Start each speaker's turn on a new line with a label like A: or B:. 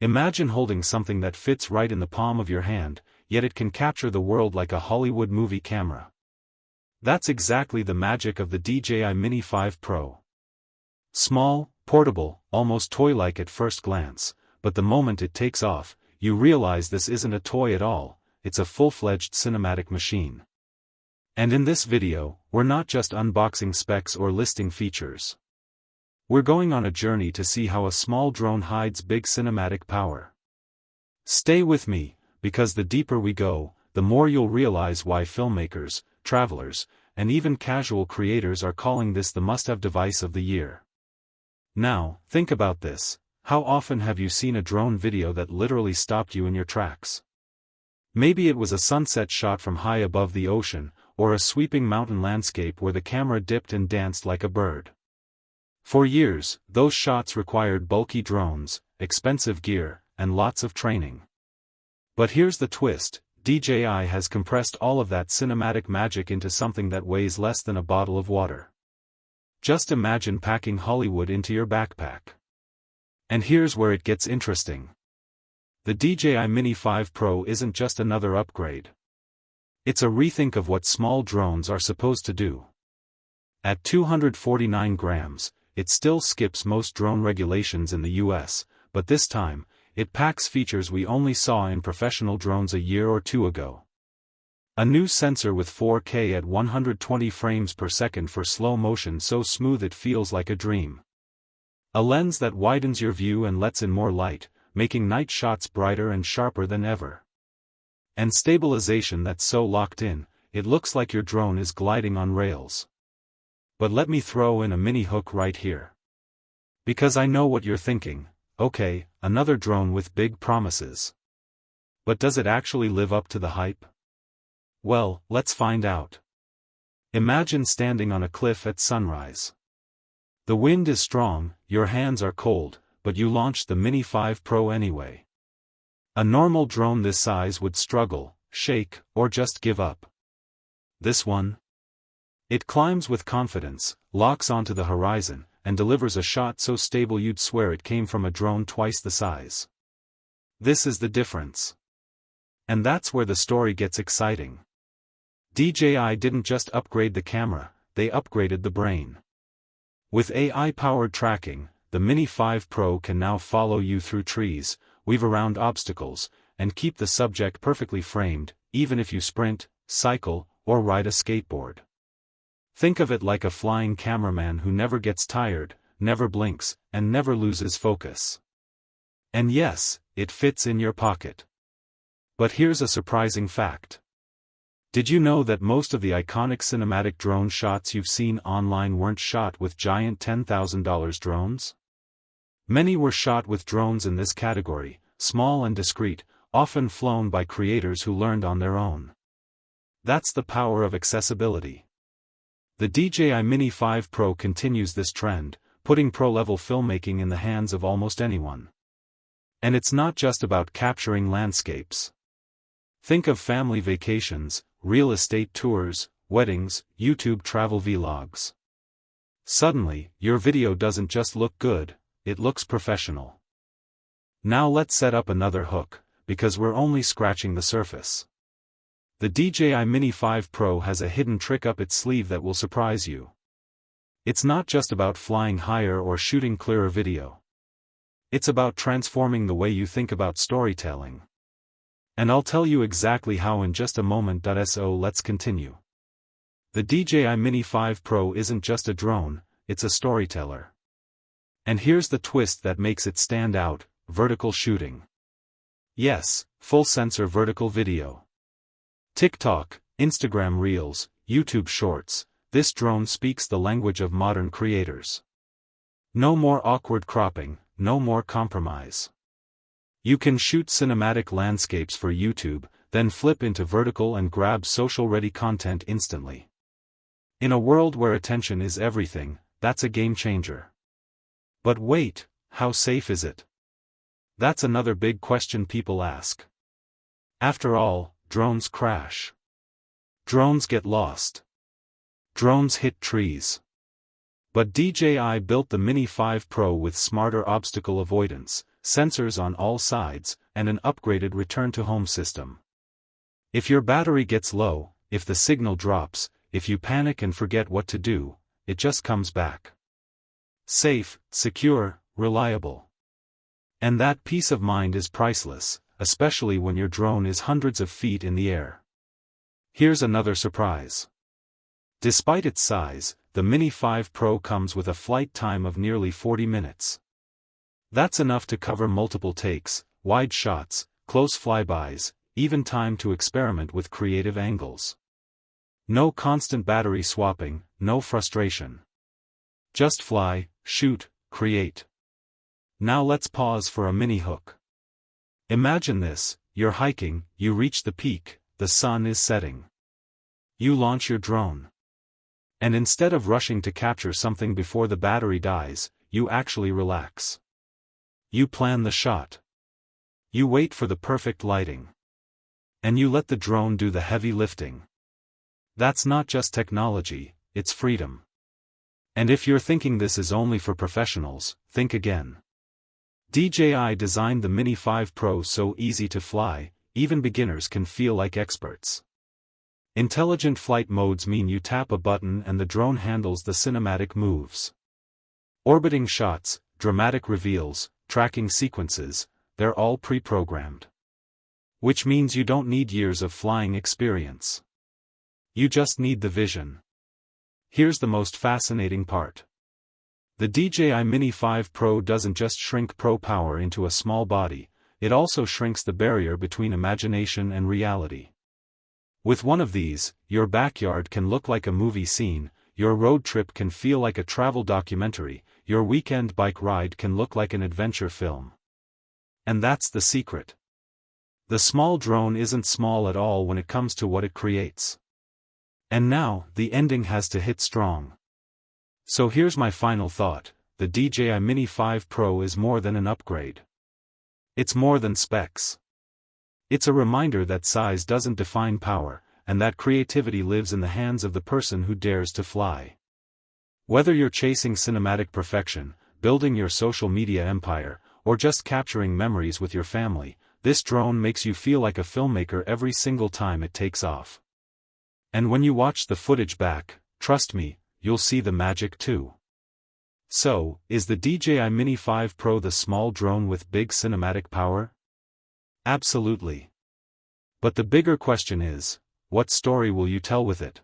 A: Imagine holding something that fits right in the palm of your hand, yet it can capture the world like a Hollywood movie camera. That's exactly the magic of the DJI Mini 5 Pro. Small, portable, almost toy-like at first glance, but the moment it takes off, you realize this isn't a toy at all, it's a full-fledged cinematic machine. And in this video, we're not just unboxing specs or listing features. We're going on a journey to see how a small drone hides big cinematic power. Stay with me, because the deeper we go, the more you'll realize why filmmakers, travelers, and even casual creators are calling this the must-have device of the year. Now, think about this. How often have you seen a drone video that literally stopped you in your tracks? Maybe it was a sunset shot from high above the ocean, or a sweeping mountain landscape where the camera dipped and danced like a bird. For years, those shots required bulky drones, expensive gear, and lots of training. But here's the twist, DJI has compressed all of that cinematic magic into something that weighs less than a bottle of water. Just imagine packing Hollywood into your backpack. And here's where it gets interesting. The DJI Mini 5 Pro isn't just another upgrade. It's a rethink of what small drones are supposed to do. At 249 grams, it still skips most drone regulations in the US, but this time, it packs features we only saw in professional drones a year or two ago. A new sensor with 4K at 120 frames per second for slow motion so smooth it feels like a dream. A lens that widens your view and lets in more light, making night shots brighter and sharper than ever. And stabilization that's so locked in, it looks like your drone is gliding on rails. But let me throw in a mini hook right here. Because I know what you're thinking, okay, another drone with big promises. But does it actually live up to the hype? Well, let's find out. Imagine standing on a cliff at sunrise. The wind is strong, your hands are cold, but you launched the Mini 5 Pro anyway. A normal drone this size would struggle, shake, or just give up. This one? It climbs with confidence, locks onto the horizon, and delivers a shot so stable you'd swear it came from a drone twice the size. This is the difference. And that's where the story gets exciting. DJI didn't just upgrade the camera, they upgraded the brain. With AI-powered tracking, the Mini 5 Pro can now follow you through trees, weave around obstacles, and keep the subject perfectly framed, even if you sprint, cycle, or ride a skateboard. Think of it like a flying cameraman who never gets tired, never blinks, and never loses focus. And yes, it fits in your pocket. But here's a surprising fact. Did you know that most of the iconic cinematic drone shots you've seen online weren't shot with giant $10,000 drones? Many were shot with drones in this category, small and discreet, often flown by creators who learned on their own. That's the power of accessibility. The DJI Mini 5 Pro continues this trend, putting pro-level filmmaking in the hands of almost anyone. And it's not just about capturing landscapes. Think of family vacations, real estate tours, weddings, YouTube travel vlogs. Suddenly, your video doesn't just look good, it looks professional. Now let's set up another hook, because we're only scratching the surface. The DJI Mini 5 Pro has a hidden trick up its sleeve that will surprise you. It's not just about flying higher or shooting clearer video. It's about transforming the way you think about storytelling. And I'll tell you exactly how in just a moment. So let's continue. The DJI Mini 5 Pro isn't just a drone, it's a storyteller. And here's the twist that makes it stand out: vertical shooting. Yes, full sensor vertical video. TikTok, Instagram Reels, YouTube Shorts, this drone speaks the language of modern creators. No more awkward cropping, no more compromise. You can shoot cinematic landscapes for YouTube, then flip into vertical and grab social-ready content instantly. In a world where attention is everything, that's a game changer. But wait, how safe is it? That's another big question people ask. After all, drones crash. Drones get lost. Drones hit trees. But DJI built the Mini 5 Pro with smarter obstacle avoidance, sensors on all sides, and an upgraded return-to-home system. If your battery gets low, if the signal drops, if you panic and forget what to do, it just comes back. Safe, secure, reliable. And that peace of mind is priceless, especially when your drone is hundreds of feet in the air. Here's another surprise. Despite its size, the Mini 5 Pro comes with a flight time of nearly 40 minutes. That's enough to cover multiple takes, wide shots, close flybys, even time to experiment with creative angles. No constant battery swapping, no frustration. Just fly, shoot, create. Now let's pause for a mini hook. Imagine this: you're hiking, you reach the peak, the sun is setting. You launch your drone. And instead of rushing to capture something before the battery dies, you actually relax. You plan the shot. You wait for the perfect lighting. And you let the drone do the heavy lifting. That's not just technology, it's freedom. And if you're thinking this is only for professionals, think again. DJI designed the Mini 5 Pro so easy to fly, even beginners can feel like experts. Intelligent flight modes mean you tap a button and the drone handles the cinematic moves. Orbiting shots, dramatic reveals, tracking sequences, they're all pre-programmed. Which means you don't need years of flying experience. You just need the vision. Here's the most fascinating part. The DJI Mini 5 Pro doesn't just shrink Pro power into a small body, it also shrinks the barrier between imagination and reality. With one of these, your backyard can look like a movie scene, your road trip can feel like a travel documentary, your weekend bike ride can look like an adventure film. And that's the secret. The small drone isn't small at all when it comes to what it creates. And now, the ending has to hit strong. So here's my final thought: the DJI Mini 5 Pro is more than an upgrade. It's more than specs. It's a reminder that size doesn't define power, and that creativity lives in the hands of the person who dares to fly. Whether you're chasing cinematic perfection, building your social media empire, or just capturing memories with your family, this drone makes you feel like a filmmaker every single time it takes off. And when you watch the footage back, trust me, you'll see the magic too. So, is the DJI Mini 5 Pro the small drone with big cinematic power? Absolutely. But the bigger question is, what story will you tell with it?